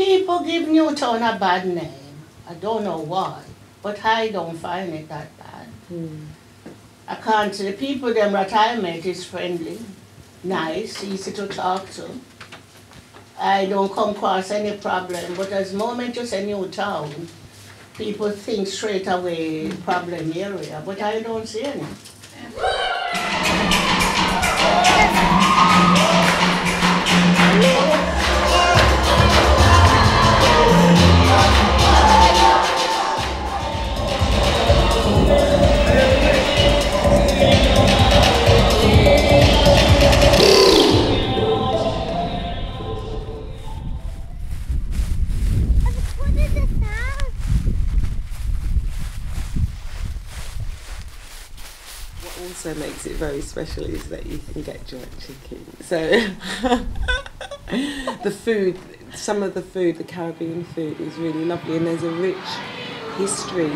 People give Newtown a bad name. I don't know why, but I don't find it that bad. I can't say the people them that I met is friendly, nice, easy to talk to. I don't come across any problem, but as moment you say Newtown, people think straight away problem area, but I don't see any. Also makes it very special is that you can get jerk chicken. So the food, some of the food, the Caribbean food is really lovely, and there's a rich history